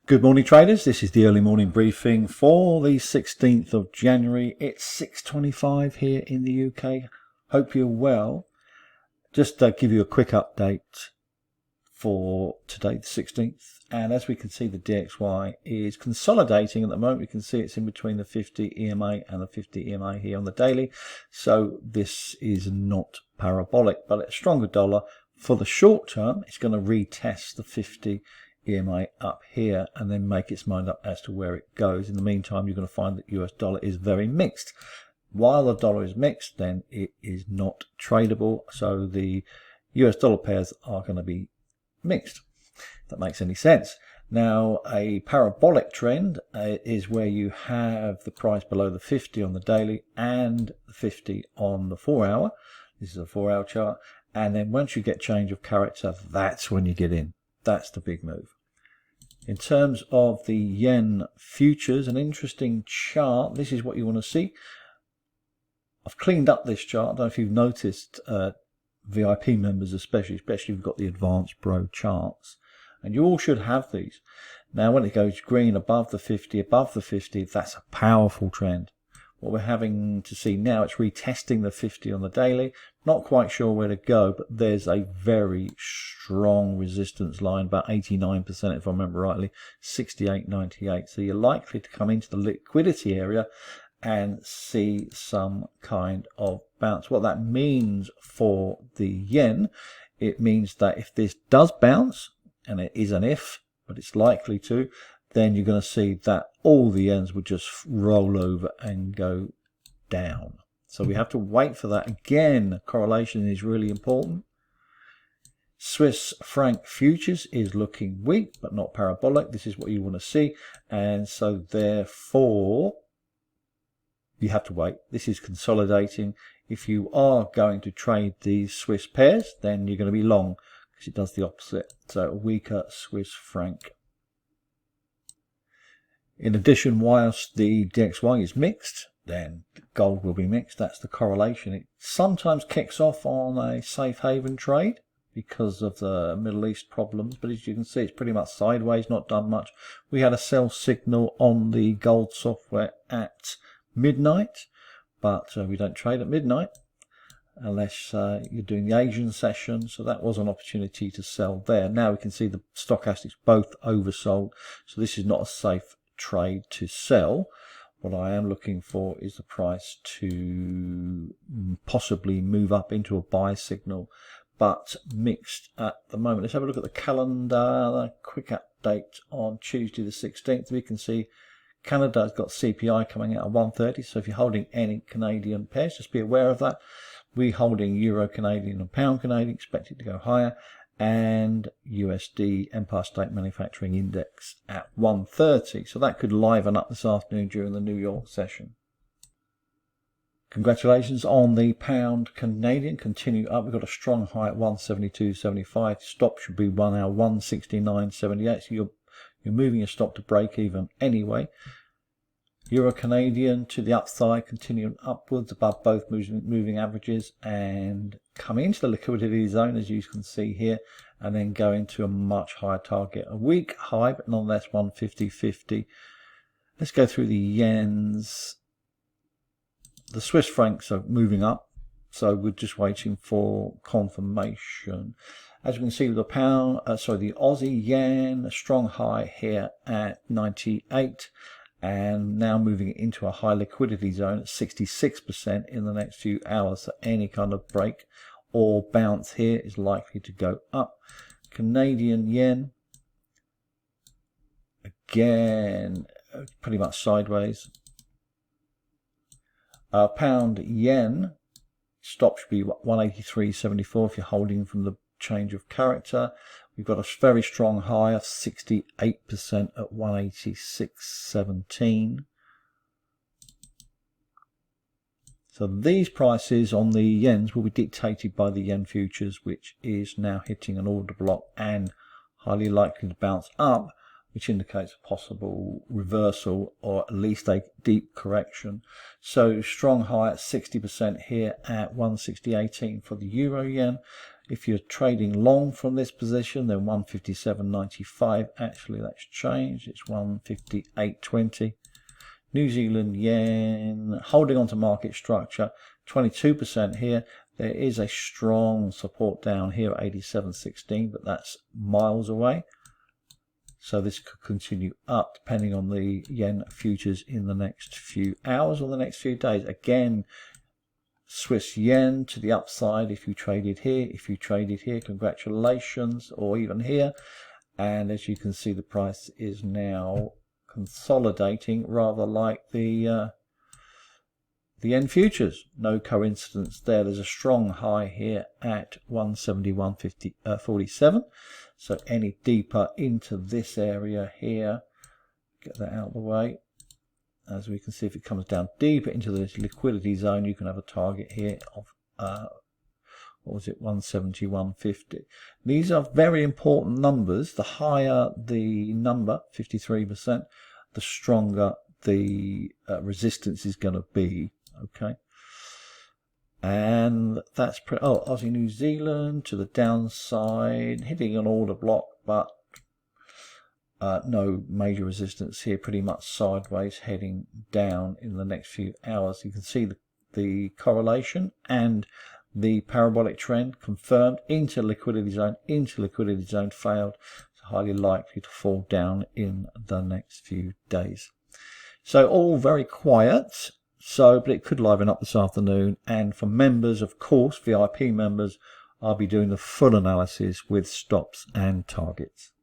Good morning, traders. This is the early morning briefing for the 16th of January. It's 6:25 here in the UK. Hope you're well. Just to give you a quick update for today, the 16th. And as we can see, the DXY is consolidating at the moment. We can see it's in between the 50 EMA and the 50 EMA here on the daily. So this is not parabolic, but a stronger dollar for the short term. It's going to retest the 50 EMA up here and then make its mind up as to where it goes. In the meantime, you're going to find that US dollar is very mixed. While the dollar is mixed, then it is not tradable. So the US dollar pairs are going to be mixed, if that makes any sense. Now, a parabolic trend is where you have the price below the 50 on the daily and the 50 on the 4 hour. This is a 4 hour chart. And then once you get change of character, that's when you get in. That's the big move. In terms of the yen futures, an interesting chart. This is what you want to see. I've cleaned up this chart. I don't know if you've noticed, VIP members especially if you've got the advanced pro charts. And you all should have these. Now when it goes green above the 50, that's a powerful trend. What we're having to see now, it's retesting the 50 on the daily. Not quite sure where to go, but there's a very strong resistance line, about 89% if I remember rightly, 68.98. So you're likely to come into the liquidity area and see some kind of bounce. What that means for the yen, it means that if this does bounce, and it is an if, but it's likely to, then you're going to see that all the yens would just roll over and go down. So we have to wait for that. Again, correlation is really important. Swiss franc futures is looking weak, but not parabolic. This is what you want to see. And so therefore, you have to wait. This is consolidating. If you are going to trade these Swiss pairs, then you're going to be long because it does the opposite. So a weaker Swiss franc. In addition, whilst the DXY is mixed, then gold will be mixed. That's the correlation. It sometimes kicks off on a safe haven trade because of the Middle East problems, but as you can see, it's pretty much sideways, not done much. We had a sell signal on the gold software at midnight, but we don't trade at midnight unless you're doing the Asian session. So that was an opportunity to sell there. Now we can see the stochastics both oversold. So this is not a safe trade to sell. What I am looking for is the price to possibly move up into a buy signal, but mixed at the moment. Let's have a look at the calendar. A quick update on Tuesday the 16th. We can see Canada's got CPI coming out at 130. So if you're holding any Canadian pairs, just be aware of that. We're holding Euro Canadian and Pound Canadian, expected to go higher. And USD Empire State Manufacturing Index at 130. So that could liven up this afternoon during the New York session. Congratulations on the Pound Canadian. Continue up. We've got a strong high at 172.75. Stop should be 1 hour 169.78. So you're moving your stop to break even anyway. Euro Canadian to the upside, continuing upwards above both moving averages and come into the liquidity zone, as you can see here, and then go into a much higher target. A weak high, but nonetheless 150.50. Let's go through the yens. The Swiss francs are moving up, so we're just waiting for confirmation. As you can see, the pound, the Aussie yen, a strong high here at 98. And now moving into a high liquidity zone at 66% in the next few hours. So any kind of break or bounce here is likely to go up. Canadian yen, again, pretty much sideways. Pound yen, stop should be 183.74 if you're holding from the change of character. We've got a very strong high of 68% at 186.17. So these prices on the yens will be dictated by the yen futures, which is now hitting an order block and highly likely to bounce up, which indicates a possible reversal or at least a deep correction. So strong high at 60% here at 160.18 for the euro yen. If you're trading long from this position, then 157.95. Actually, that's changed. It's 158.20. New Zealand yen, holding on to market structure, 22% here. There is a strong support down here at 87.16, but that's miles away. So this could continue up depending on the yen futures in the next few hours or the next few days. Again, Swiss yen to the upside if you traded here. If you traded here, congratulations, or even here. And as you can see, the price is now consolidating rather like the yen futures. No coincidence there. There's a strong high here at 171.47. So any deeper into this area here, get that out of the way. As we can see, if it comes down deeper into this liquidity zone, you can have a target here of what was it, 171.50. These are very important numbers. The higher the number, 53%, the stronger the resistance is going to be. Okay, and that's Aussie New Zealand to the downside, hitting an order block, but no major resistance here, pretty much sideways, heading down in the next few hours. You can see the correlation and the parabolic trend confirmed into liquidity zone, failed. It's highly likely to fall down in the next few days. So all very quiet. But it could liven up this afternoon. And for members, of course, VIP members, I'll be doing the full analysis with stops and targets.